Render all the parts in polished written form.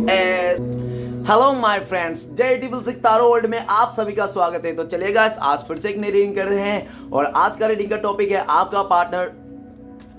Hello my friends, जय triple six तारो world में आप सभी का स्वागत है। तो चलिए गाइस, आज फिर से एक नई रीडिंग कर रहे हैं और आज का रीडिंग का टॉपिक है आपका पार्टनर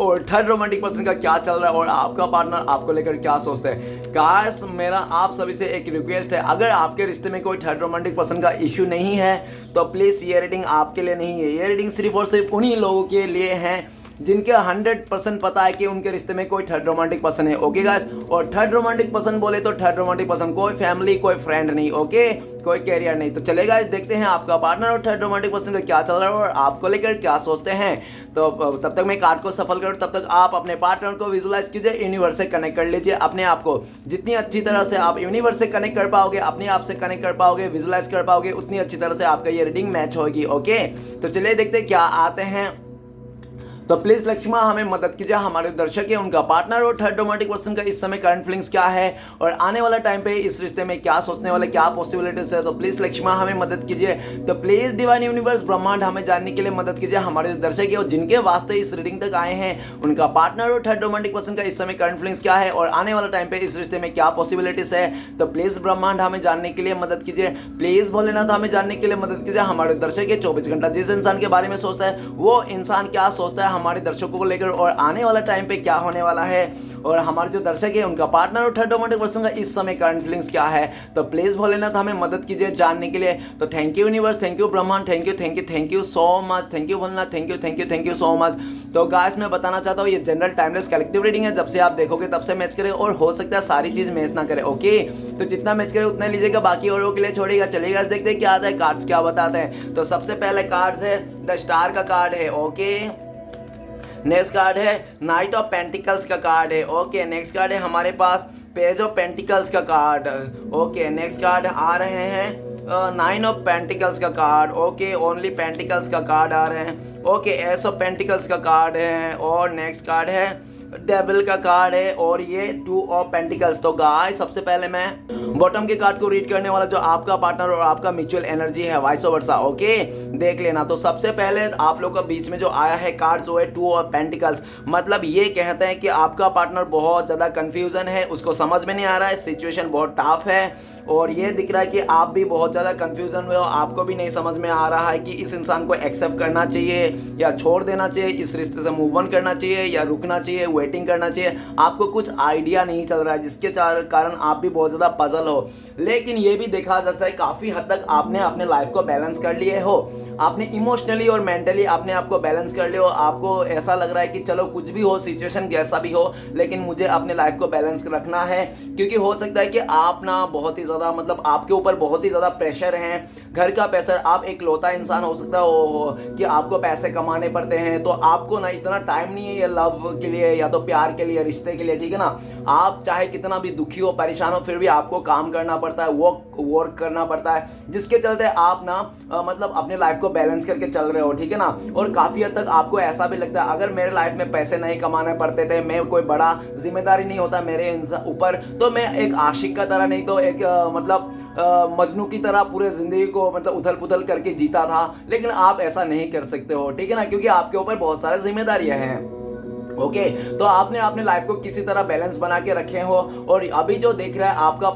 और थर्ड रोमांटिक पर्सन का क्या चल रहा है और आपका पार्टनर आपको लेकर क्या सोचते हैं। गाइस, मेरा आप सभी से एक रिक्वेस्ट है, अगर आपके रिश्ते में कोई थर्ड रोमांटिक पर्सन का इश्यू नहीं है तो प्लीज़ ये रीडिंग आपके लिए नहीं है। ये रीडिंग सिर्फ और सिर्फ उन्हीं लोगों के लिए है जिनके 100% पता है कि उनके रिश्ते में कोई थर्ड रोमांटिक पर्सन है। ओके गाइस, और थर्ड रोमांटिक पर्सन बोले तो थर्ड रोमांटिक पर्सन कोई फैमिली, कोई फ्रेंड नहीं, ओके, कोई कैरियर नहीं। तो चलेगा गाइस, देखते हैं आपका पार्टनर और थर्ड रोमांटिक पर्सन का क्या चल रहा है और आपको लेकर क्या सोचते हैं। तो तब तक मैं कार्ड को सफल करूँ, तब तक आप अपने पार्टनर को विजुलाइज कीजिए, यूनिवर्स से कनेक्ट कर लीजिए अपने आप को। जितनी अच्छी तरह से आप यूनिवर्स से कनेक्ट कर पाओगे, अपने आप से कनेक्ट कर पाओगे, विजुलाइज कर पाओगे, उतनी अच्छी तरह से आपका ये रीडिंग मैच होगी। ओके, तो चलिए देखते हैं क्या आते हैं। तो प्लीज लक्ष्मा हमें मदद कीजिए, हमारे दर्शक है उनका पार्टनर और थर्ड रोमांटिक पर्सन का इस समय करंट फीलिंग्स क्या है और आने वाला टाइम पे इस रिश्ते में क्या सोचने वाले, क्या पॉसिबिलिटीज है। तो प्लीज लक्ष्मा हमें मदद कीजिए। तो प्लीज डिवाइन यूनिवर्स ब्रह्मांड हमें जानने के लिए मदद कीजिए, हमारे दर्शक है और जिनके वास्ते इस रीडिंग तक आए हैं उनका पार्टनर और थर्ड रोमांटिक पर्सन का इस समय करंट फीलिंग्स क्या है और आने वाला टाइम पे इस रिश्ते में क्या पॉसिबिलिटीज है। तो प्लीज ब्रह्मांड हमें जानने के लिए मदद कीजिए, प्लीज भोलेनाथ हमें जानने के लिए मदद कीजिए। हमारे दर्शक है 24 घंटा जिस इंसान के बारे में सोचता है वो इंसान क्या सोचता है हमारे दर्शकों को लेकर और आने वाला टाइम पे क्या होने वाला है और हमारे जो दर्शक है उनका पार्टनर और थर्ड रोमांटिक पर्सन का इस समय करंट फीलिंग्स क्या है। तो प्लीज भोलेनाथ हमें मदद कीजिए जानने के लिए। तो thank you universe, thank you ब्रह्मांड, thank you so much, thank you Bholenath, thank you so much. तो गाइस, मैं बताना चाहता हूँ ये जनरल टाइमलेस कलेक्टिव रीडिंग है, जब से आप देखोगे तब से मैच करे और हो सकता है सारी चीज मैच ना करे। ओके, तो जितना मैच करे उतना लीजिएगा, बाकी औरों के लिए छोड़िएगा। चलिएगा देखते हैं क्या आता है, कार्ड्स क्या बताते हैं। तो सबसे पहले कार्ड्स है द स्टार का कार्ड है। ओके, नेक्स्ट कार्ड है नाइट ऑफ पेंटिकल्स का कार्ड है। ओके, नेक्स्ट कार्ड है हमारे पास पेज ऑफ पेंटिकल्स का कार्ड। ओके, नेक्स्ट कार्ड आ रहे हैं नाइन ऑफ पेंटिकल्स का कार्ड। ओके, ओनली पेंटिकल्स का कार्ड आ रहे हैं। ओके, एस ऑफ पेंटिकल्स का कार्ड है और नेक्स्ट कार्ड है डेविल का कार्ड है और ये टू ऑफ पेंटिकल्स। तो गाइस, सबसे पहले मैं बॉटम के कार्ड को रीड करने वाला जो आपका पार्टनर और आपका म्यूचुअल एनर्जी है वाइस वर्सा। ओके, देख लेना। तो सबसे पहले आप लोग का बीच में जो आया है कार्ड जो है टू ऑफ पेंटिकल्स, मतलब ये कहते हैं कि आपका पार्टनर बहुत ज़्यादा कंफ्यूजन है, उसको समझ में नहीं आ रहा है, सिचुएशन बहुत टफ है और ये दिख रहा है कि आप भी बहुत ज़्यादा कंफ्यूजन में हो, आपको भी नहीं समझ में आ रहा है कि इस इंसान को एक्सेप्ट करना चाहिए या छोड़ देना चाहिए, इस रिश्ते से मूव ऑन करना चाहिए या रुकना चाहिए, वेटिंग करना चाहिए। आपको कुछ आइडिया नहीं चल रहा है जिसके कारण आप भी बहुत ज़्यादा पजल हो। लेकिन ये भी देखा जा सकता है काफ़ी हद तक आपने अपने लाइफ को बैलेंस कर लिए हो, आपने इमोशनली और मेंटली अपने आप को बैलेंस कर लिया हो। आपको ऐसा लग रहा है कि चलो कुछ भी हो, सिचुएशन कैसा भी हो, लेकिन मुझे अपने लाइफ को बैलेंस रखना है, क्योंकि हो सकता है कि आप ना बहुत ही ज़्यादा मतलब आपके ऊपर बहुत ही ज़्यादा प्रेशर है, घर का प्रेशर। आप एक लौता इंसान हो सकता है कि आपको पैसे कमाने पड़ते हैं, तो आपको ना इतना टाइम नहीं है ये लव के लिए या तो प्यार के लिए, रिश्ते के लिए, ठीक है ना। आप चाहे कितना भी दुखी हो, परेशान हो, फिर भी आपको काम करना पड़ता है, वर्क करना पड़ता है, जिसके चलते आप ना मतलब अपने लाइफ को बैलेंस करके चल रहे हो, ठीक है ना। और काफ़ी हद तक आपको ऐसा भी लगता है अगर मेरे लाइफ में पैसे नहीं कमाने पड़ते थे, मैं कोई बड़ा जिम्मेदारी नहीं होता मेरे ऊपर, तो मैं एक आशिक का तरह नहीं तो एक मतलब मजनू की तरह पूरे जिंदगी को मतलब उथल पुथल करके जीता था। लेकिन आप ऐसा नहीं कर सकते हो, ठीक है ना, क्योंकि आपके ऊपर बहुत सारी जिम्मेदारियां हैं। ओके, तो आपने अपने लाइफ को किसी तरह बैलेंस बना के रखे हो और अभी जो देख रहा है आपका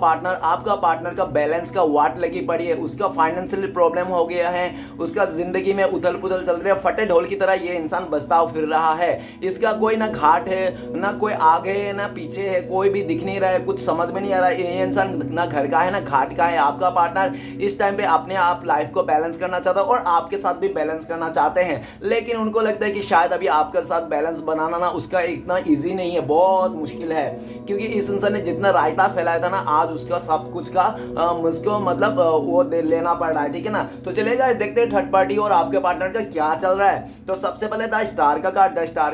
पार्टनर का बैलेंस का वाट लगी पड़ी है, उसका फाइनेंशियल प्रॉब्लम हो गया है, उसका जिंदगी में उथल पुथल चल रही है, फटे ढोल की तरह ये इंसान बसता फिर रहा है। इसका कोई ना घाट है, ना कोई आगे है, ना पीछे है, कोई भी दिख नहीं रहा है, कुछ समझ में नहीं आ रहा है। ये इंसान ना घर का है ना घाट का है। आपका पार्टनर इस टाइम पे अपने आप लाइफ को बैलेंस करना चाहता है और आपके साथ भी बैलेंस करना चाहते हैं, लेकिन उनको लगता है कि शायद अभी आपके साथ बैलेंस बनाना उसका इतना इजी नहीं है, बहुत मुश्किल है, क्योंकि इस इंसान ने जितना रायता फैलाया था ना, आज उसका सब कुछ का मुझको मतलब वो लेना पड़ रहा है, ठीक है ना। तो चलेगा देखते हैं थर्ड पार्टी और आपके पार्टनर का क्या चल रहा है। तो सबसे पहले द स्टार का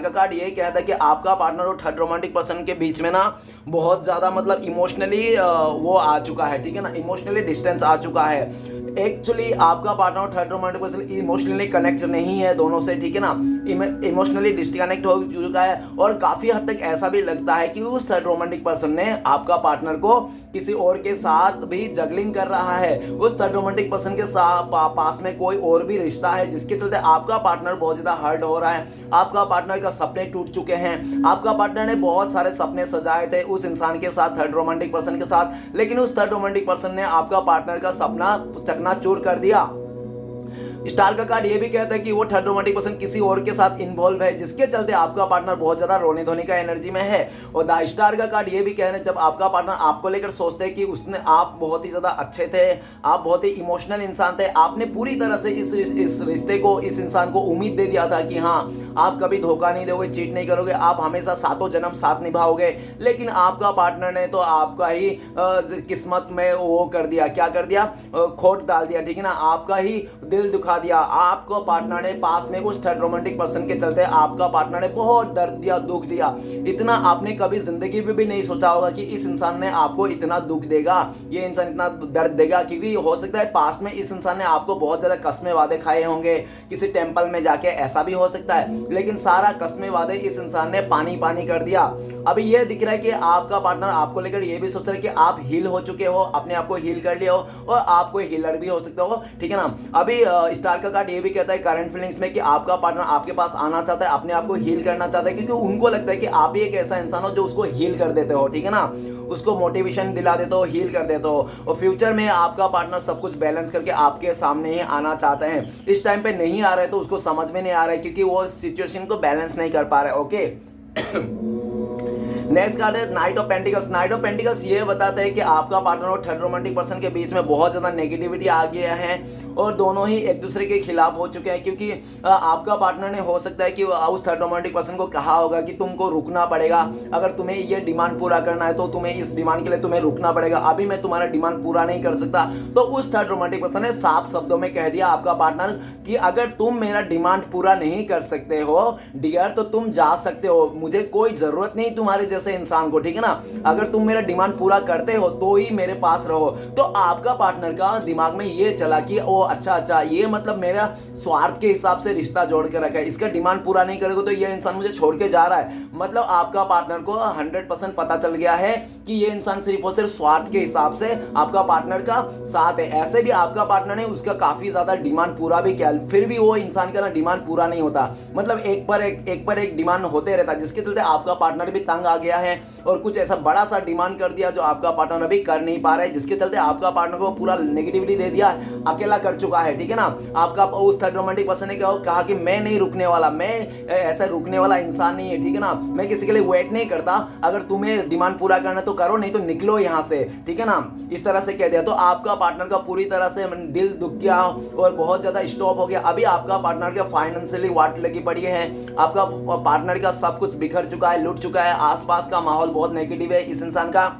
कार्ड ये कहता है कि आपका पार्टनर और थर्ड रोमांटिक पर्सन के बीच में ना बहुत ज्यादा मतलब इमोशनली वो आ चुका है, ठीक है ना, इमोशनली डिस्टेंस आ चुका है। एक्चुअली आपका पार्टनर और third romantic person emotionally connect नहीं है दोनों से, ठीक है ना, इमोशनली डिस्कनेक्ट हो चुका है। और काफ़ी हद तक ऐसा भी लगता है कि उस थर्ड रोमांटिक पर्सन ने आपका पार्टनर को किसी और के साथ भी जगलिंग कर रहा है। उस थर्ड रोमांटिक पर्सन के साथ पास में कोई और भी रिश्ता है, जिसके चलते आपका पार्टनर बहुत ज़्यादा हर्ट हो रहा है। आपका पार्टनर का सपने टूट चुके हैं। आपका पार्टनर ने बहुत सारे सपने सजाए थे उस इंसान के साथ, थर्ड रोमांटिक पर्सन के साथ, लेकिन उस थर्ड रोमांटिक पर्सन ने आपका पार्टनर का सपना चकनाचूर कर दिया। स्टार का कार्ड ये भी कहता है कि वो थर्ड रोमांटिक पर्सन किसी और के साथ इन्वॉल्व है, जिसके चलते आपका पार्टनर बहुत ज्यादा रोने धोने का एनर्जी में है। और द स्टार का कार्ड ये भी कहना है, जब आपका पार्टनर आपको लेकर सोचते हैं कि उसने आप बहुत ही ज्यादा अच्छे थे, आप बहुत ही इमोशनल इंसान थे, आपने पूरी तरह से इस रिश्ते को, इस इंसान को उम्मीद दे दिया था कि हाँ आप कभी धोखा नहीं दोगे, चीट नहीं करोगे, आप हमेशा सातों जन्म साथ निभाओगे, लेकिन आपका पार्टनर ने तो आपका ही किस्मत में वो कर दिया, क्या कर दिया, खोट डाल दिया, ठीक है ना, आपका ही दिल दुखा दिया। आपको पार्टनर ने पास में उस थर्ड रोमांटिक पर्सन के चलते आपका पार्टनर ने बहुत दर्द दिया, दुख दिया। इतना आपने कभी जिंदगी में भी नहीं सोचा होगा कि इस इंसान ने आपको इतना दुख देगा, ये इंसान इतना दर्द देगा, क्योंकि हो सकता है पास्ट में इस इंसान ने आपको बहुत ज्यादा कस्में वादे खाए होंगे, किसी टेंपल में जाके, ऐसा भी हो सकता है, लेकिन सारा कस्में वादे इस इंसान ने पानी पानी कर दिया। अभी ये दिख रहा है कि आपका पार्टनर आपको लेकर ये भी सोच रहा है कि आप हील हो चुके हो, अपने आप को हील कर लिया हो और आप कोई हीलर भी हो सकते हो, ठीक है ना। अभी स्टार का कार्ड ये भी कहता है करंट फीलिंग्स में कि आपका पार्टनर आपके पास आना चाहता है, अपने आप को हील करना चाहता है, क्योंकि उनको लगता है कि आप ही एक ऐसा इंसान हो जो उसको हील कर देते हो, ठीक है ना, उसको मोटिवेशन दिला देते हो, हील कर देते हो। और फ्यूचर में आपका पार्टनर सब कुछ बैलेंस करके आपके सामने ही आना चाहते हैं। इस टाइम पे नहीं आ रहा है तो उसको समझ में नहीं आ रहा है, क्योंकि वो सिचुएशन को बैलेंस नहीं कर पा रहा है। ओके नेक्स्ट कार्ड है night of pentacles. Night of pentacles ये बताता है कि आपका पार्टनर और थर्ड रोमांटिक पर्सन के बीच में बहुत ज्यादा नेगेटिविटी आ गया है और दोनों ही एक दूसरे के खिलाफ हो चुके हैं, क्योंकि आपका पार्टनर ने हो सकता है कि उस थर्ड रोमांटिक पर्सन को कहा होगा कि तुमको रुकना पड़ेगा, अगर तुम्हें ये डिमांड पूरा करना है तो तुम्हें इस डिमांड के लिए तुम्हें रुकना पड़ेगा, अभी मैं तुम्हारा डिमांड पूरा नहीं कर सकता। तो उस थर्ड रोमांटिक पर्सन ने साफ शब्दों में कह दिया आपका पार्टनर कि अगर तुम मेरा डिमांड पूरा नहीं कर सकते हो डियर तो तुम जा सकते हो, मुझे कोई जरूरत नहीं तुम्हारे जैसे इंसान को, ठीक है ना, अगर तुम मेरा डिमांड पूरा करते हो तो ही मेरे पास रहो। तो आपका पार्टनर का दिमाग में ये चला कि ओ अच्छा ये मतलब मेरा स्वार्थ के हिसाब से रिश्ता जोड़ के रखा है, इसका डिमांड पूरा नहीं करेगा तो ये इंसान मुझे छोड़ के जा रहा है। मतलब आपका पार्टनर को 100% पता चल गया है कि ये इंसान सिर्फ और सिर्फ स्वार्थ के हिसाब से आपका पार्टनर का साथ है। ऐसे भी आपका पार्टनर ने उसका काफी ज्यादा डिमांड पूरा भी किया, फिर भी वो इंसान का ना डिमांड पूरा नहीं होता, मतलब एक पर एक डिमांड होते रहता, जिसके चलते आपका पार्टनर भी तंग आ गया है और कुछ ऐसा बड़ा सा डिमांड कर दिया जो आपका पार्टनर अभी कर नहीं पा रहा है, जिसके चलते आपका पार्टनर को पूरा नेगेटिविटी दे दिया, अकेला कर चुका है, ठीक है ना। आपका उस थर्ड रोमांटिक पर्सन ने कहा कि मैं नहीं रुकने वाला, मैं ऐसा रुकने वाला इंसान नहीं है, ठीक है ना, मैं किसी के लिए वेट नहीं करता, अगर तुम्हें डिमांड पूरा करना तो करो, नहीं तो निकलो यहाँ से, ठीक है ना, इस तरह से कह दिया। तो आपका पार्टनर का पूरी तरह से दिल दुख गया और बहुत ज्यादा स्टॉप हो गया। अभी आपका पार्टनर के फाइनेंशियली वाट लगी पड़ी है, आपका पार्टनर का सब कुछ बिखर चुका है, लुट चुका है, आसपास का माहौल बहुत नेगेटिव है इस इंसान का।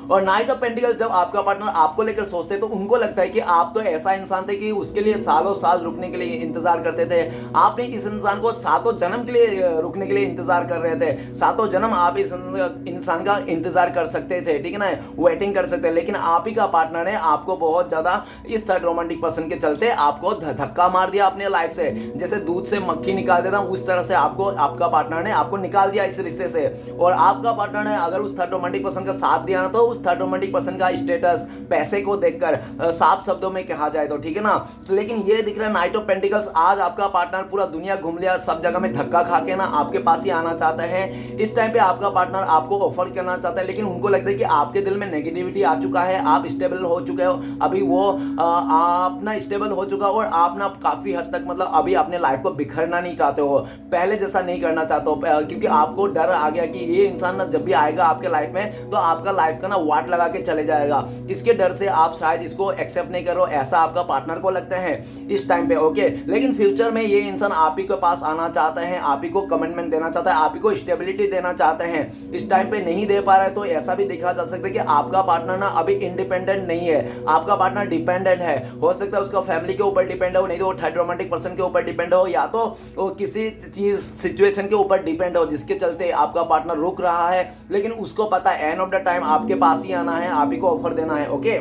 और नाइट ऑफ पेंटिकल जब आपका पार्टनर आपको लेकर सोचते हैं तो उनको लगता है कि आप तो ऐसा इंसान थे कि उसके लिए सालों साल रुकने के लिए इंतजार करते थे, आपने इस इंसान को सातों जन्म के लिए रुकने के लिए इंतजार कर रहे थे, सातों जन्म आप इस इंसान का इंतजार कर सकते थे, ठीक है ना, वेटिंग कर सकते, लेकिन आप ही का पार्टनर ने आपको बहुत ज्यादा इस थर्ड रोमांटिक पर्सन के चलते आपको धक्का मार दिया अपने लाइफ से, जैसे दूध से मक्खी निकाल देता उस तरह से आपको आपका पार्टनर ने आपको निकाल दिया इस रिश्ते से। और आपका पार्टनर ने अगर उस थर्ड रोमांटिक पर्सन का साथ दिया ना, तो उस थर्ड रोमांटिक पर्सन का स्टेटस पैसे को देखकर साफ शब्दों में कहा जाए तो, ठीक है ना। तो लेकिन ये दिख रहा है नाइट ऑफ पेंटिकल्स, आज आपका पार्टनर पूरा दुनिया घूम लिया, सब जगह में धक्का खा के ना आपके पास ही आना चाहता है। इस टाइम पे आपका पार्टनर आपको ऑफर करना चाहता है, लेकिन उनको लगता है कि आपके दिल में नेगेटिविटी आ चुका है, आप स्टेबल हो चुके हो, अभी वो आप ना स्टेबल हो चुका और आप ना काफी हद तक मतलब अभी अपने लाइफ को बिखरना नहीं चाहते हो, पहले जैसा नहीं करना चाहते हो, क्योंकि आपको डर आ गया कि ये इंसान ना जब भी आएगा आपके लाइफ में तो आपका लाइफ का ना वाट लगा के चले जाएगा, इसके डर से आप शायद इसको एक्सेप्ट नहीं करो, ऐसा आपका पार्टनर को लगता है इस टाइम पे। ओके, लेकिन फ्यूचर में ये इंसान आप ही के पास आना चाहता है, आप ही को कमिटमेंट देना चाहता है, आप ही को स्टेबिलिटी देना चाहते हैं, इस टाइम पे नहीं दे पा रहा है। तो ऐसा भी देखा जा सकता है कि आपका पार्टनर ना अभी इंडिपेंडेंट नहीं है, आपका पार्टनर डिपेंडेंट है, हो सकता है उसका फैमिली के ऊपर डिपेंड हो, नहीं तो वो थर्ड रोमांटिक पर्सन के ऊपर डिपेंड हो, या तो वो किसी चीज सिचुएशन के ऊपर डिपेंड हो जिसके चलते आपका पार्टनर रुक रहा है, लेकिन उसको पता है एंड ऑफ द टाइम आपके पास ही आना है, आप ही को ऑफर देना है। ओके,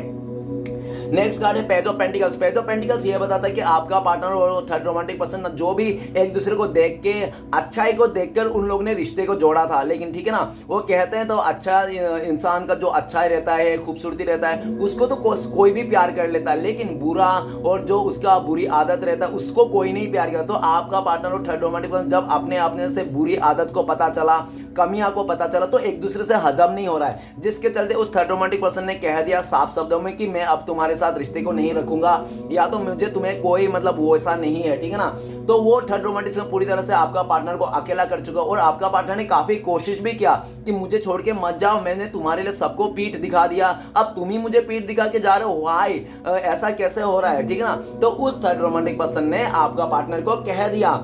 नेक्स्ट कार्ड है page of pentacles. Page of pentacles ये बताता है कि आपका पार्टनर और थर्ड रोमांटिक पर्सन जो भी एक दूसरे को देख के, अच्छाई को देखकर उन लोगों ने रिश्ते को जोड़ा था, लेकिन ठीक है ना, वो कहते हैं तो अच्छा इंसान का जो अच्छा रहता है, खूबसूरती रहता है, उसको तो कोई भी प्यार कर लेता है, लेकिन बुरा और जो उसका बुरी आदत रहता है उसको कोई नहीं प्यार करता। तो आपका पार्टनर और थर्ड रोमांटिक पर्सन जब अपने अपने से बुरी आदत को पता चला, कमियां को पता चला, तो एक दूसरे से हजम नहीं हो रहा है, जिसके चलते उस थर्ड रोमांटिक पर्सन ने कह दिया साफ शब्दों में कि मैं अब तुम्हारे साथ रिश्ते को नहीं रखूंगा, या तो मुझे तुम्हें कोई मतलब वो ऐसा नहीं है, ठीक है ना। तो वो थर्ड रोमांटिक पर्सन पूरी तरह से आपका पार्टनर को अकेला कर चुका, और आपका पार्टनर ने काफी कोशिश भी किया कि मुझे छोड़ के मत जाओ, मैंने तुम्हारे लिए सबको पीठ दिखा दिया, अब तुम ही मुझे पीठ दिखा के जा रहे हो, वाई ऐसा कैसे हो रहा है, ठीक है ना। तो उस थर्ड रोमांटिक पर्सन ने आपका पार्टनर को कह दिया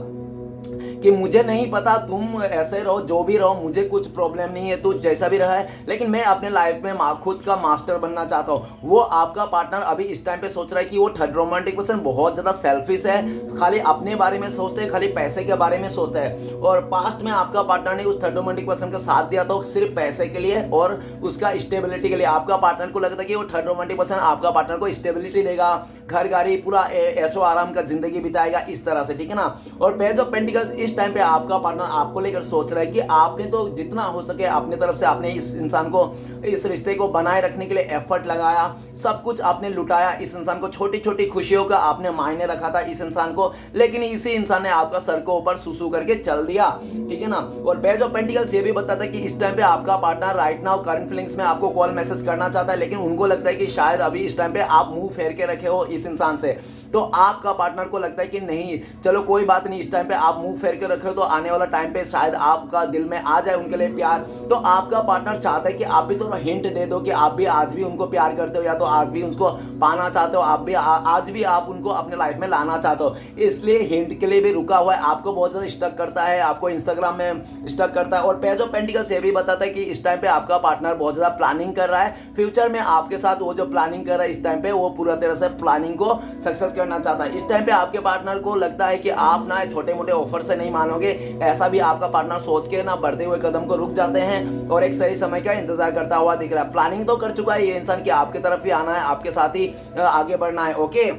कि मुझे नहीं पता, तुम ऐसे रहो, जो भी रहो, मुझे कुछ प्रॉब्लम नहीं है, तू जैसा भी रहा है, लेकिन मैं अपने लाइफ में खुद का मास्टर बनना चाहता हूँ। वो आपका पार्टनर अभी इस टाइम पे सोच रहा है कि वो थर्ड रोमांटिक पर्सन बहुत ज़्यादा सेल्फिश है, खाली अपने बारे में सोचते हैं, खाली पैसे के बारे में सोचता है। और पास्ट में आपका पार्टनर ने उस थर्ड रोमांटिक पर्सन का साथ दिया तो सिर्फ पैसे के लिए और उसका स्टेबिलिटी के लिए। आपका पार्टनर को लगता है कि वो थर्ड रोमांटिक पर्सन आपका पार्टनर को स्टेबिलिटी देगा, घर गाड़ी पूरा ऐशो आराम का जिंदगी बिताएगा, इस तरह से, ठीक है ना। और पेज ऑफ पेंटिकल्स इस टाइम पे आपका पार्टनर आपको लेकर सोच रहा है कि आपने तो जितना हो सके अपनी तरफ से आपने इस इंसान को, इस रिश्ते को बनाए रखने के लिए एफर्ट लगाया, सब कुछ आपने लुटाया इस इंसान को, छोटी छोटी खुशियों का आपने मायने रखा था इस इंसान को, लेकिन इसी इंसान ने आपका सर को ऊपर सुसु करके चल दिया, ठीक है ना। और पेज ऑफ पेंटिकल्स ये भी बताता है कि इस टाइम पे आपका partner right now current feelings में आपको कॉल मैसेज करना चाहता है, लेकिन उनको लगता है कि शायद अभी इस टाइम पे आप मुंह फेर के रखे हो इस इंसान से। तो आपका पार्टनर को लगता है कि नहीं, चलो कोई बात नहीं, इस टाइम पे आप मुंह फेर के रखे हो तो आने वाला टाइम पे शायद आपका दिल में आ जाए उनके लिए प्यार। तो आपका पार्टनर चाहता है कि आप भी थोड़ा हिंट दे दो कि आप भी आज भी उनको प्यार करते हो, या तो आज भी उनको पाना चाहते हो, आप भी आज भी आप उनको अपने लाइफ में लाना चाहते हो, इसलिए हिंट के लिए भी रुका हुआ है। आपको बहुत ज़्यादा स्टक करता है, आपको इंस्टाग्राम में स्टक करता है। और पेज ऑफ पेंटिकल्स ये भी बताता है कि इस टाइम पे आपका पार्टनर बहुत ज़्यादा प्लानिंग कर रहा है फ्यूचर में आपके साथ। वो जो प्लानिंग कर रहा है इस टाइम पे, वो पूरा तरह से प्लानिंग को सक्सेस करना चाहता है। इस टाइम पे आपके पार्टनर को लगता है कि आप ना छोटे मोटे ऑफर से नहीं मानोगे, ऐसा भी आपका पार्टनर सोच के ना बढ़ते हुए कदम को रुक जाते हैं और एक सही समय का इंतजार करता हुआ दिख रहा है। प्लानिंग तो कर चुका है ये इंसान कि आपके तरफ ही आना है, आपके साथ ही आगे बढ़ना है। ओके,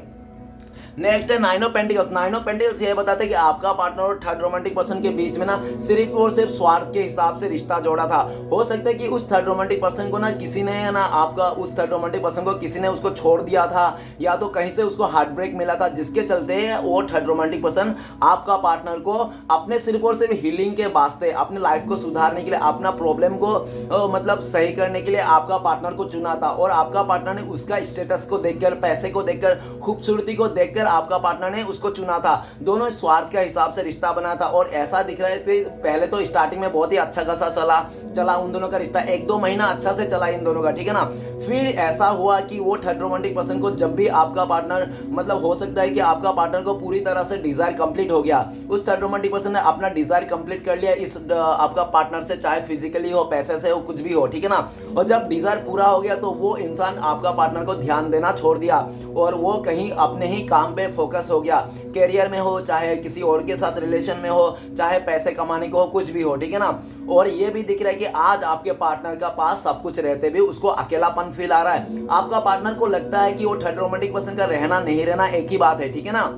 नेक्स्ट है nine of pentacles. Nine of pentacles ये बताते हैं कि आपका पार्टनर और थर्ड रोमांटिक पर्सन के बीच में ना सिर्फ और सिर्फ स्वार्थ के हिसाब से रिश्ता जोड़ा था। हो सकता है कि उस थर्ड रोमांटिक पर्सन को ना किसी ने ना आपका उस थर्ड रोमांटिक पर्सन को किसी ने उसको छोड़ दिया था, या तो कहीं से उसको हार्ट ब्रेक मिला था, जिसके चलते वो थर्ड रोमांटिक पर्सन आपका पार्टनर को अपने सिर्फ और सिर्फ हीलिंग के वास्ते, अपने लाइफ को सुधारने के लिए, अपना प्रॉब्लम को मतलब सही करने के लिए आपका पार्टनर को चुना था। और आपका पार्टनर ने उसका स्टेटस को देखकर, पैसे को देखकर, खूबसूरती को देखकर आपका पार्टनर ने उसको चुना था। दोनों स्वार्थ के हिसाब से रिश्ता बना था और ऐसा दिख रहा है कि पहले तो स्टार्टिंग में बहुत ही अच्छा खासा चला उन दोनों का रिश्ता, 1-2 महीना अच्छा से चला इन दोनों का, ठीक है ना। फिर ऐसा हुआ कि वो थर्ड रोमांटिक पर्सन को जब भी आपका पार्टनर, मतलब हो सकता है कि आपका पार्टनर को पूरी तरह से डिजायर कंप्लीट हो गया, उस थर्ड रोमांटिक पर्सन ने अपना डिजायर कंप्लीट कर लिया इस आपका पार्टनर से, चाहे फिजिकली हो, पैसे से हो, कुछ भी हो, ठीक है ना। और जब डिजायर पूरा हो गया तो वो इंसान आपका पार्टनर को ध्यान देना छोड़ दिया और वो कहीं अपने ही काम पे फोकस हो गया, कैरियर में हो, चाहे किसी और के साथ रिलेशन में हो, चाहे पैसे कमाने को हो, कुछ भी हो, ठीक है ना। और ये भी दिख रहा है कि आज आपके पार्टनर का पास सब कुछ रहते भी उसको अकेलापन फील आ रहा है। आपका पार्टनर को लगता है कि वो थर्ड रोमांटिक पर्सन का रहना नहीं रहना एक ही बात है, ठीक है ना।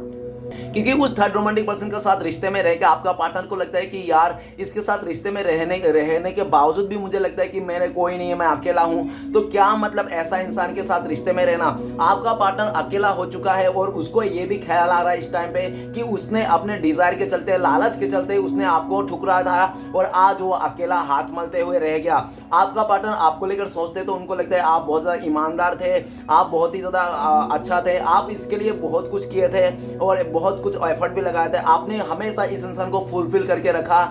क्योंकि उस थर्ड रोमांटिक पर्सन के साथ रिश्ते में रहकर आपका पार्टनर को लगता है कि यार इसके साथ रिश्ते में रहने के बावजूद भी मुझे लगता है कि मेरे कोई नहीं है, मैं अकेला हूं, तो क्या मतलब ऐसा इंसान के साथ रिश्ते में रहना। आपका पार्टनर अकेला हो चुका है और उसको ये भी ख्याल आ रहा है इस टाइम पे कि उसने अपने डिजायर के चलते, लालच के चलते उसने आपको ठुकरा था और आज वो अकेला हाथ मलते हुए रह गया। आपका पार्टनर आपको लेकर सोचते तो उनको लगता है आप बहुत ज्यादा ईमानदार थे, आप बहुत ही ज्यादा अच्छा थे, आप इसके लिए बहुत कुछ किए थे और बहुत कुछ एफर्ट भी लगाया था, आपने हमेशा इस इंसान को फुलफिल करके रखा,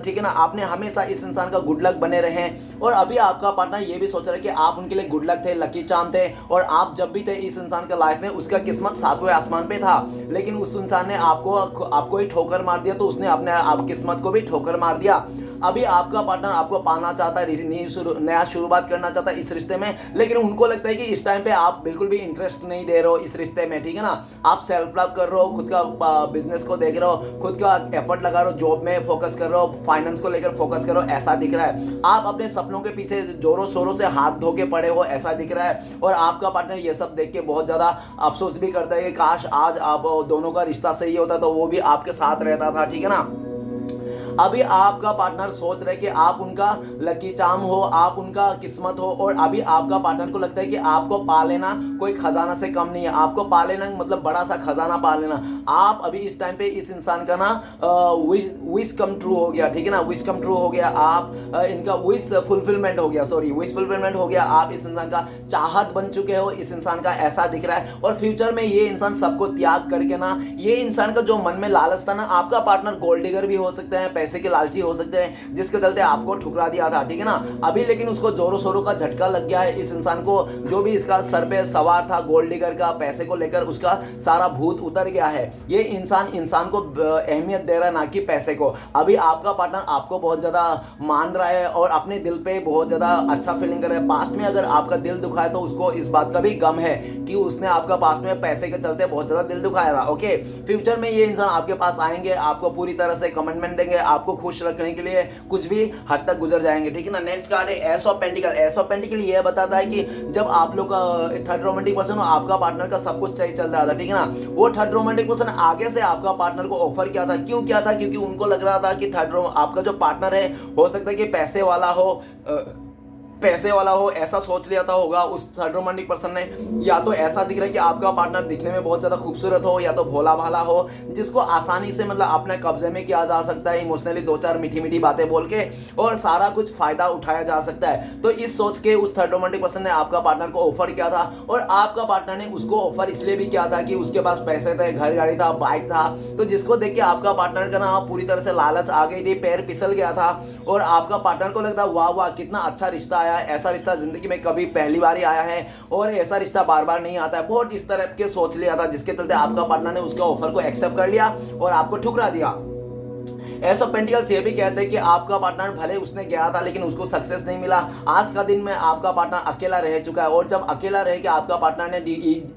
ठीक है ना, आपने हमेशा इस इंसान का गुड लक बने रहे। और अभी आपका पार्टनर ये भी सोच रहा है कि आप उनके लिए गुड लक थे, लकी चार्म थे, और आप जब भी थे इस इंसान के लाइफ में उसका किस्मत 7वें आसमान पे था, लेकिन उस इंसान ने आपको ही ठोकर मार दिया, तो उसने अपने आप किस्मत को भी ठोकर मार दिया। अभी आपका पार्टनर आपको पाना चाहता है, नया शुरुआत करना चाहता है इस रिश्ते में, लेकिन उनको लगता है कि इस टाइम पे आप बिल्कुल भी इंटरेस्ट नहीं दे रहे हो इस रिश्ते में, ठीक है ना। आप सेल्फ लव कर रहे हो, खुद का बिजनेस को देख रहे हो, खुद का एफर्ट लगा रहे हो, जॉब में फोकस कर रहे हो, फाइनेंस को लेकर फोकस कर रहे हो, ऐसा दिख रहा है। आप अपने सपनों के पीछे जोरों शोरों से हाथ धो के पड़े हो, ऐसा दिख रहा है। और आपका पार्टनर ये सब देख के बहुत ज़्यादा अफसोस भी करता है कि काश आज आप दोनों का रिश्ता सही होता तो वो भी आपके साथ रहता था, ठीक है ना। अभी आपका पार्टनर सोच रहे कि आप उनका लकी चार्म हो, आप उनका किस्मत हो, और अभी आपका पार्टनर को लगता है कि आपको पा लेना कोई खजाना से कम नहीं है। आपको पा लेना मतलब बड़ा सा खजाना पा लेना। आप अभी इस टाइम पे इस इंसान का ना विश कम ट्रू हो गया, ठीक है ना, विश कम ट्रू हो गया। आप इनका विश फुलफिलमेंट हो गया, सॉरी विश फुलफिलमेंट हो गया। आप इस इंसान का चाहत बन चुके हो इस इंसान का, ऐसा दिख रहा है। और फ्यूचर में ये इंसान सबको त्याग करके ना, ये इंसान का जो मन में लालच था ना, आपका पार्टनर गोल्ड डिगर भी हो सकते हैं, पैसे के लालची हो सकते हैं, जिसके चलते आपको ठुकरा दिया था, ठीक है ना। अभी लेकिन उसको जोरों शोरों का झटका लग गया है इस इंसान को, जो भी इसका सर पे सवार था गोल्ड डिगर का, पैसे को लेकर उसका सारा भूत उतर गया है। ये इंसान को अहमियत दे रहा है, ना कि पैसे को। अभी आपका पार्टनर आपको बहुत ज्यादा मान रहा है और अपने दिल पे बहुत ज्यादा अच्छा फीलिंग कर रहा है। पास्ट में अगर आपका दिल दुखा है तो उसको इस बात का भी गम है कि उसने आपका पास्ट में पैसे के चलते बहुत ज्यादा दिल दुखाया था। ओके, फ्यूचर में ये इंसान आपके पास आएंगे, आपको पूरी तरह से कमिटमेंट देंगे, आपको खुश रखने के लिए कुछ भी हद तक गुजर जाएंगे, ठीक है ना। नेक्स्ट कार्ड है S of pentacle. S of pentacle ये बताता है कि जब आप लोग का थर्ड रोमांटिक पर्सन हो, आपका पार्टनर का सब कुछ सही चल रहा था, ठीक है ना। वो थर्ड रोमांटिक पर्सन आगे से आपका पार्टनर को ऑफर किया था। क्यों किया था? क्योंकि उनको लग रहा था कि आपका जो पार्टनर है हो सकता है कि पैसे वाला हो, ऐसा सोच लिया था होगा उस थर्ड रोमांटिक पर्सन ने। या तो ऐसा दिख रहा है कि आपका पार्टनर दिखने में बहुत ज्यादा खूबसूरत हो, या तो भोला भाला हो, जिसको आसानी से मतलब अपने कब्जे में किया जा सकता है, इमोशनली दो चार मीठी मीठी बातें बोल के, और सारा कुछ फायदा उठाया जा सकता है। तो इस सोच के उस थर्ड रोमांटिक पर्सन ने आपका पार्टनर को ऑफर किया था, और आपका पार्टनर ने उसको ऑफर इसलिए भी किया था कि उसके पास पैसे थे, घर गाड़ी था, बाइक था। तो जिसको देख के आपका पार्टनर का ना पूरी तरह से लालच आ गई थी, पैर फिसल गया था, और आपका पार्टनर को लगता वाह वाह कितना अच्छा रिश्ता आया है, ऐसा रिश्ता जिंदगी में कभी पहली बार ही आया है, और ऐसा रिश्ता बार बार नहीं आता है। बहुत इस तरह के सोच लिया था, जिसके चलते आपका पार्टनर ने उसका ऑफर को एक्सेप्ट कर लिया और आपको ठुकरा दिया। एस ऑफ पेंटिकल्स ये भी कहते हैं कि आपका पार्टनर भले उसने गया था लेकिन उसको सक्सेस नहीं मिला। आज का दिन में आपका पार्टनर अकेला रह चुका है, और जब अकेला रह के आपका पार्टनर ने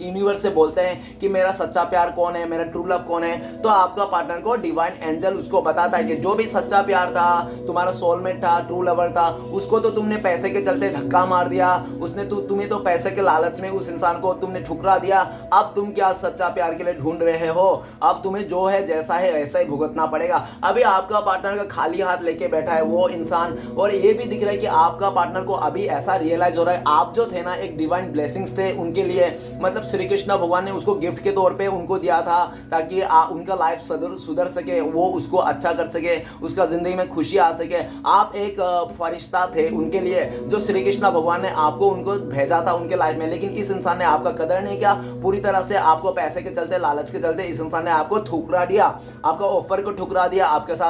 यूनिवर्स से बोलते हैं कि मेरा सच्चा प्यार कौन है, मेरा ट्रू लव कौन है, तो आपका पार्टनर को डिवाइन एंजल उसको बताता है कि जो भी सच्चा प्यार था, तुम्हारा सोलमेट था, ट्रू लवर था, उसको तो तुमने पैसे के चलते धक्का मार दिया, उसने तुम्हें तो पैसे के लालच में उस इंसान को तुमने ठुकरा दिया। अब तुम क्या सच्चा प्यार के लिए ढूंढ रहे हो? अब तुम्हें जो है जैसा है ऐसा ही भुगतना पड़ेगा। अभी आपका पार्टनर का खाली हाथ लेके बैठा है वो इंसान, और ये भी दिख रहा है कि आपका पार्टनर को अभी ऐसा रियलाइज हो रहा है आप जो थे ना एक डिवाइन ब्लेसिंग्स थे उनके लिए, मतलब श्री कृष्ण भगवान ने उसको गिफ्ट के तौर पे उनको दिया था ताकि उनका लाइफ सुधर सके, वो उसको अच्छा कर सके, उसका जिंदगी में खुशी आ सके। आप एक फरिश्ता थे उनके लिए, जो श्री कृष्ण भगवान ने आपको उनको भेजा था उनके लाइफ में, लेकिन इस इंसान ने आपका कदर नहीं किया। पूरी तरह से आपको पैसे के चलते, लालच के चलते इस इंसान ने आपको ठुकरा दिया, आपका ऑफर को ठुकरा दिया, आपके साथ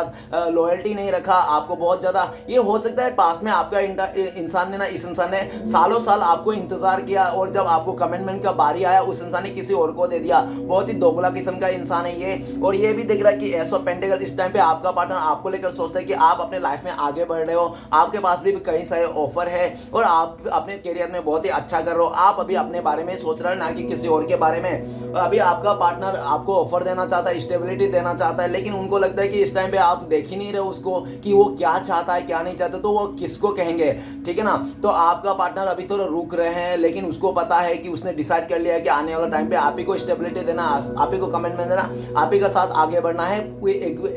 लॉयल्टी नहीं रखा, आपको बहुत ज्यादा, ये हो सकता है पास्ट में आपका इंसान ने ना, इस इंसान ने सालों साल आपको इंतजार किया, और जब आपको कमिटमेंट का बारी आया उस इंसान ने किसी और को दे दिया। बहुत ही दोगला किस्म का इंसान है ये। और ये भी दिख रहा है कि एस ऑफ पेंटिकल इस टाइम पे आपका पार्टनर आपको लेकर सोचता है कि आप अपने लाइफ में आगे बढ़ रहे हो, आपके पास भी कई सारे ऑफर है, और आप अपने करियर में बहुत ही अच्छा कर रहे हो। आप अभी अपने बारे में सोच रहे हो, ना कि किसी और के बारे में। अभी आपका पार्टनर आपको ऑफर देना चाहता है, स्टेबिलिटी देना चाहता है, लेकिन उनको लगता है कि इस टाइम पे आप देख ही नहीं रहे उसको कि वो क्या चाहता है क्या नहीं चाहता, तो वो किसको कहेंगे, ठीक है ना। तो आपका पार्टनर अभी तो रुक रहे हैं, लेकिन उसको पता है कि उसने डिसाइड कर लिया है कि आने वाला टाइम पे आप ही को स्टेबिलिटी देना, आप ही को कमिटमेंट देना, आप ही का साथ आगे बढ़ना है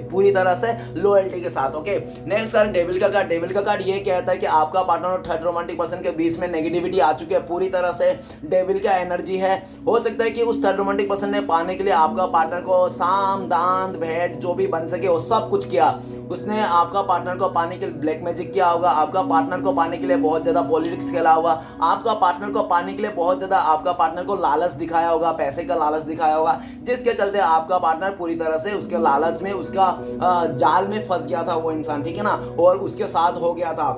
पूरी तरह से लॉयल्टी के साथ। ओके, नेक्स्ट कार्ड डेविल का कार्ड। डेविल का कार्ड ये कहता है कि आपका पार्टनर और थर्ड रोमांटिक पर्सन के बीच में नेगेटिविटी आ चुकी है, पूरी तरह से डेविल का एनर्जी है। हो सकता है कि उस थर्ड रोमांटिक पर्सन ने पाने के लिए आपका पार्टनर को साम दान भेंट जो भी बन सके वो सब कुछ किया। उसने आपका पार्टनर को पाने के लिए ब्लैक मैजिक किया होगा, आपका पार्टनर को पाने के लिए बहुत ज्यादा पॉलिटिक्स खेला होगा, आपका पार्टनर को पाने के लिए बहुत ज्यादा आपका पार्टनर को लालच दिखाया होगा, पैसे का लालच दिखाया होगा, जिसके चलते आपका पार्टनर पूरी तरह से उसके लालच में, उसका जाल में फंस गया था वो इंसान, ठीक है ना, और उसके साथ हो गया था।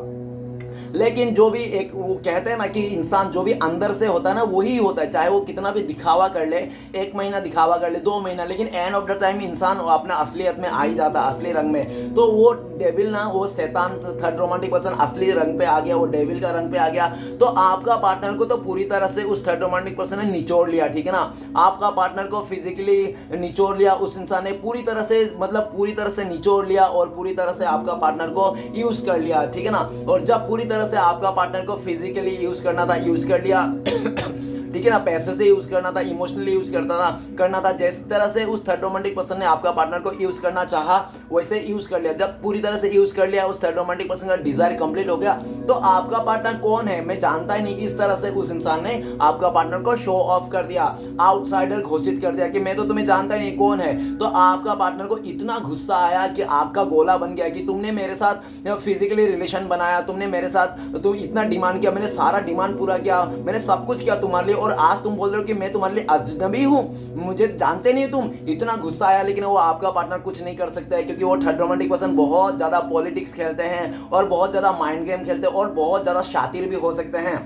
लेकिन जो भी एक वो कहते हैं ना कि इंसान जो भी अंदर से होता है ना वही होता है, चाहे वो कितना भी दिखावा कर ले, 1 महीना दिखावा कर ले, 2 महीना, लेकिन एंड ऑफ द टाइम इंसान अपना असलियत में आ ही जाता है, असली रंग में। तो वो डेविल ना, वो शैतान थर्ड रोमांटिक पर्सन असली रंग पे आ गया, वो डेविल का रंग पे आ गया। तो आपका पार्टनर को तो पूरी तरह से उस थर्ड रोमांटिक पर्सन ने निचोड़ लिया, ठीक है ना। आपका पार्टनर को फिजिकली निचोड़ लिया उस इंसान ने, पूरी तरह से, मतलब पूरी तरह से निचोड़ लिया और पूरी तरह से आपका पार्टनर को यूज कर लिया, ठीक है ना। और जब पूरी तरह से आपका पार्टनर को फिजिकली यूज करना था, यूज कर लिया ठीक है ना, पैसे से यूज करना था, इमोशनली यूज करना था, जिस तरह से उस थर्ड रोमांटिक पर्सन ने आपका पार्टनर को यूज करना चाहा वैसे यूज कर लिया। जब पूरी तरह से यूज कर लिया, उस थर्ड रोमांटिक पर्सन का डिजायर कंप्लीट हो गया, तो आपका पार्टनर कौन है मैं जानता ही नहीं, इस तरह से उस इंसान ने आपका पार्टनर को शो ऑफ कर दिया, आउटसाइडर घोषित कर दिया कि मैं तो तुम्हें जानता ही नहीं कौन है। तो आपका पार्टनर को इतना गुस्सा आया कि आपका गोला बन गया कि तुमने मेरे साथ फिजिकली रिलेशन बनाया, तुमने मेरे साथ, तुम इतना डिमांड किया, मैंने सारा डिमांड पूरा किया, मैंने सब कुछ किया तुम्हारे लिए, और आज तुम बोल रहे हो कि मैं तुम्हारे लिए अजनबी हूं, मुझे जानते नहीं तुम। इतना गुस्सा आया, लेकिन वो आपका पार्टनर कुछ नहीं कर सकता है, क्योंकि वो थर्ड रोमांटिक पर्सन बहुत ज्यादा पॉलिटिक्स खेलते हैं और बहुत ज्यादा माइंड गेम खेलते हैं और बहुत ज्यादा शातिर भी हो सकते हैं।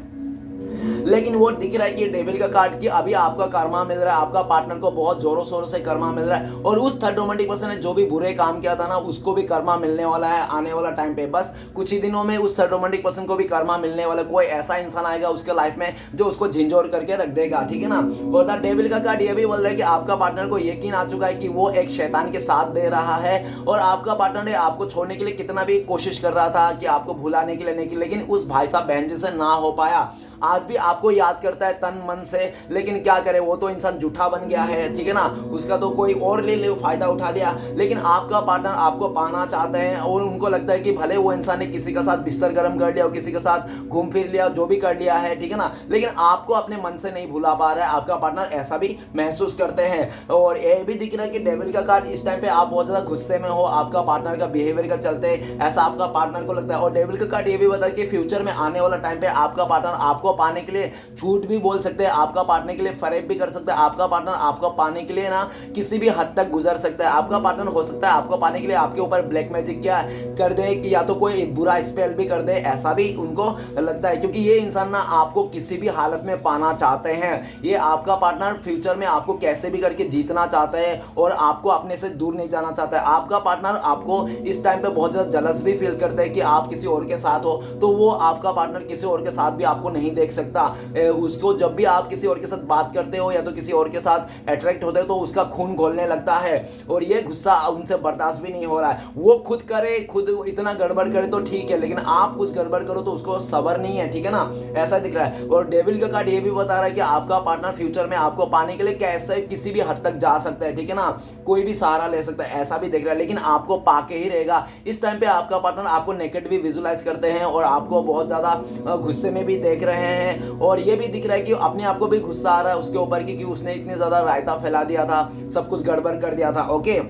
लेकिन वो दिख रहा है कि डेविल का कार्ड कि अभी आपका कर्मा मिल रहा है, आपका पार्टनर को बहुत जोरों शोरों से कर्मा मिल रहा है, और उस थर्ड रोमांटिक पर्सन ने जो भी बुरे काम किया था ना उसको भी कर्मा मिलने वाला है आने वाला टाइम पे। बस कुछ ही दिनों में उस थर्ड रोमांटिक पर्सन को भी कर्मा मिलने वाला, कोई ऐसा इंसान आएगा उसके लाइफ में जो उसको झिंझोर करके रख देगा, ठीक है ना। और द डेविल का कार्ड ये भी बोल रहा है कि आपका पार्टनर को यकीन आ चुका है कि वो एक शैतान के साथ दे रहा है, और आपका पार्टनर ने आपको छोड़ने के लिए कितना भी कोशिश कर रहा था कि आपको भुलाने के लिए, लेकिन उस भाई साहब बहन जी से ना हो पाया। आज भी आपको याद करता है तन मन से, लेकिन क्या करे, वो तो इंसान झूठा बन गया है, ठीक है ना, उसका तो कोई और ले फायदा उठा लिया। लेकिन आपका पार्टनर आपको पाना चाहते हैं, और उनको लगता है कि भले वो इंसान ने किसी के साथ बिस्तर गर्म कर लिया और किसी के साथ घूम फिर लिया, जो भी कर लिया है, ठीक है ना, लेकिन आपको अपने मन से नहीं भुला पा रहा है। आपका पार्टनर ऐसा भी महसूस करते हैं। और ये भी दिख रहा है कि डेविल का कार्ड इस टाइम पे आप बहुत ज्यादा गुस्से में हो आपका पार्टनर का बिहेवियर का चलते, ऐसा आपका पार्टनर को लगता है। और डेविल का कार्ड ये भी बता कि फ्यूचर में आने वाला टाइम पे आपका पार्टनर आपको पाने के लिए झूठ भी बोल सकते हैं, आपका पार्टनर के लिए फरेब भी कर सकता है, आपका पार्टनर आपको पाने के लिए ना किसी भी हद तक गुजर सकता है। आपका पार्टनर हो सकता है आपको पाने के लिए आपके ऊपर ब्लैक मैजिक क्या कर दे, कि या तो कोई बुरा स्पेल भी कर दे, ऐसा भी उनको लगता है, क्योंकि ये इंसान ना आपको किसी भी हालत में पाना चाहते हैं। ये आपका पार्टनर फ्यूचर में आपको कैसे भी करके जीतना चाहता है और आपको अपने से दूर नहीं जाना चाहता है। आपका पार्टनर आपको इस टाइम पे बहुत ज्यादा जलस भी फील करता है कि आप किसी और के साथ हो, तो वो आपका पार्टनर किसी और के साथ भी आपको नहीं देख सकता। उसको जब भी आप किसी और के साथ बात करते हो या तो किसी और के साथ अट्रैक्ट होते हो तो उसका खून घोलने लगता है, और ये गुस्सा उनसे बर्दाश्त भी नहीं हो रहा है। वो खुद करे, खुद इतना गड़बड़ करे तो ठीक है, लेकिन आप कुछ गड़बड़ करो तो उसको सब्र नहीं है, ठीक है ना, ऐसा दिख रहा है। और डेविल का कार्ड ये भी बता रहा है कि आपका पार्टनर फ्यूचर में आपको पाने के लिए कैसे किसी भी हद तक जा सकता है, ठीक है ना, कोई भी सहारा ले सकता है, ऐसा भी दिख रहा है, लेकिन आपको पाके ही रहेगा। इस टाइम पे आपका पार्टनर आपको नेकेड भी विजुलाइज करते हैं और आपको बहुत ज्यादा गुस्से में भी देख रहे हैं, और ये भी दिख रहा है कि अपने आप को भी गुस्सा आ रहा है उसके ऊपर कि उसने इतनी ज्यादा रायता फैला दिया था, सब कुछ गड़बड़ कर दिया था। ओके,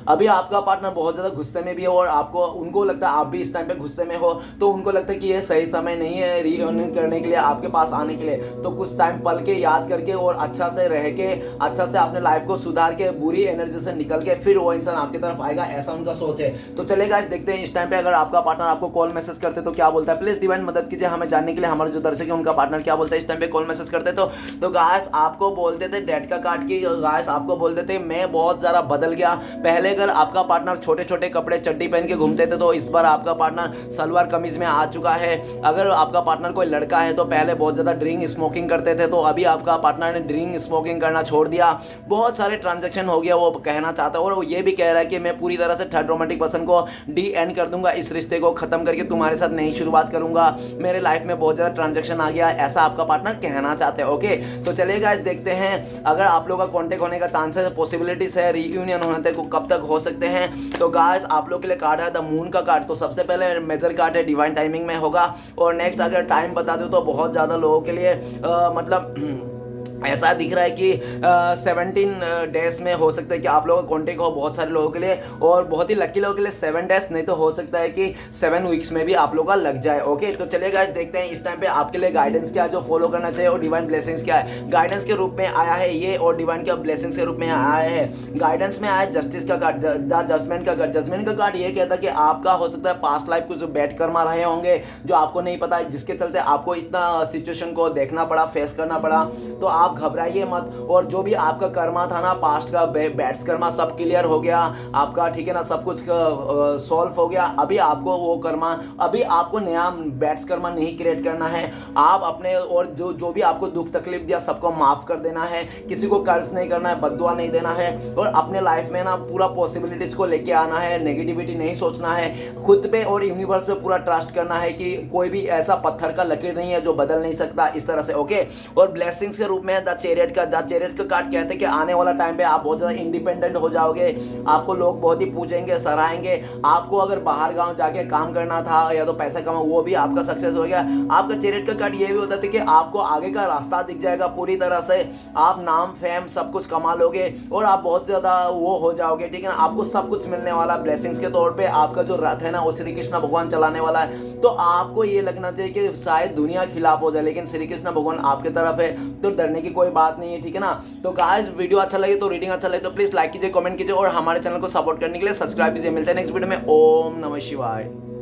अभी आपका पार्टनर बहुत ज़्यादा गुस्से में भी है और आपको उनको लगता है आप भी इस टाइम पे गुस्से में हो, तो उनको लगता है कि ये सही समय नहीं है रीयूनियन करने के लिए, आपके पास आने के लिए। तो कुछ टाइम पल के याद करके और अच्छा से रह के, अच्छा से अपने लाइफ को सुधार के, बुरी एनर्जी से निकल के फिर वो इंसान आपकी तरफ आएगा, ऐसा उनका सोच है। तो चलेगा, देखते हैं इस टाइम पे अगर आपका पार्टनर आपको कॉल मैसेज करते तो क्या बोलता है। प्लीज डिवाइन मदद कीजिए हमें जानने के लिए हमारे जो दर्शक है उनका पार्टनर क्या बोलता है इस टाइम पे कॉल मैसेज करते। तो गाइस आपको बोलते थे डेट का कार्ड की, गाइस आपको बोलते थे मैं बहुत ज़्यादा बदल गया। पहले अगर आपका पार्टनर छोटे छोटे कपड़े चड्डी पहन के घूमते थे तो इस बार आपका पार्टनर सलवार कमीज में आ चुका है। अगर आपका पार्टनर कोई लड़का है तो पहले बहुत ज़्यादा ड्रिंक स्मोकिंग करते थे, तो अभी आपका पार्टनर ने ड्रिंक स्मोकिंग करना छोड़ दिया। बहुत सारे ट्रांजैक्शन हो गया, वो कहना चाहता है, और वो ये भी कह रहा है कि मैं पूरी तरह से थर्ड रोमांटिक पर्सन को डी एंड कर दूंगा, इस रिश्ते को खत्म करके तुम्हारे साथ नई शुरुआत करूंगा, मेरे लाइफ में बहुत ज़्यादा ट्रांजैक्शन आ गया, ऐसा आपका पार्टनर कहना चाहते हैं। ओके, तो चलेगा, इस देखते हैं अगर आप लोगों का कॉन्टेक्ट होने का चांसेस पॉसिबिलिटीज है, रीयूनियन होने को कब तक हो सकते हैं। तो गाइस आप लोग के लिए कार्ड है द मून का कार्ड। तो सबसे पहले मेजर कार्ड है, डिवाइन टाइमिंग में होगा, और नेक्स्ट अगर टाइम बता दो तो बहुत ज़्यादा लोगों के लिए मतलब ऐसा दिख रहा है कि 17 डेज में हो सकता है कि आप लोगों का कॉन्टेक्ट हो बहुत सारे लोगों के लिए, और बहुत ही लकी लोगों के लिए 7 डेज, नहीं तो हो सकता है कि 7 वीक्स में भी आप लोगों का लग जाए। ओके, तो चलिए गाइस देखते हैं इस टाइम पे आपके लिए गाइडेंस क्या है जो फॉलो करना चाहिए और डिवाइन ब्लेसिंग्स क्या है। गाइडेंस के रूप में आया है ये, और डिवाइन के ब्लेसिंग्स के रूप में आया है। गाइडेंस में आया जस्टिस का कार्ड, जजमेंट का कार्ड। जजमेंट का कार्ड ये कहता है कि आपका हो सकता है पास्ट लाइफ कुछ बैड कर्मा रहे होंगे जो आपको नहीं पता है, जिसके चलते आपको इतना सिचुएशन को देखना पड़ा, फेस करना पड़ा। तो आप घबराइए मत, और जो भी आपका कर्मा था ना, पास्ट का बैड्स कर्मा सब क्लियर हो गया आपका, ठीक है ना, सब कुछ सॉल्व हो गया। अभी आपको वो कर्मा, अभी आपको नया बैड्स कर्मा नहीं क्रिएट करना है। आप अपने और जो भी आपको दुख तकलीफ दिया सबको माफ कर देना है, किसी को कर्ज नहीं करना है, बद्दुआ नहीं देना है, और अपने लाइफ में ना पूरा पॉसिबिलिटीज को लेके आना है, नेगेटिविटी नहीं सोचना है, खुद पे और यूनिवर्स पे पूरा ट्रस्ट करना है कि कोई भी ऐसा पत्थर का लकीर नहीं है जो बदल नहीं सकता, इस तरह से। ओके, और ब्लेसिंग्स के रूप में द चैरियट का कार्ड कहते हैं कि आने वाला टाइम पे आप बहुत ज़्यादा इंडिपेंडेंट हो जाओगे, आपको लोग बहुत ही पूछेंगे, सराहेंगे। आपको अगर बाहर गांव जाके काम करना था या तो पैसा कमा, वो भी आपका सक्सेस हो गया। आपका चैरियट का कार्ड ये भी होता था कि आपको आगे का रास्ता दिख जाएगा पूरी तरह से, आप नाम फेम सब कुछ कमा लोगे और आप बहुत ज़्यादा वो हो जाओगे, ठीक है ना, आपको सब कुछ मिलने वाला ब्लेसिंग्स के तौर पे। आपका जो रथ है ना वो श्री कृष्ण भगवान चलाने वाला है, तो आपको ये लगना चाहिए कि शायद दुनिया खिलाफ हो जाए लेकिन श्री कृष्ण भगवान आपके तरफ है, तो डरने की कोई बात नहीं है, ठीक है ना। तो गाइस वीडियो अच्छा लगे तो, रीडिंग अच्छा लगे तो प्लीज लाइक कीजिए, कमेंट कीजिए और हमारे चैनल को सपोर्ट करने के लिए सब्सक्राइब कीजिए। मिलते हैं नेक्स्ट वीडियो में। ओम नमः शिवाय।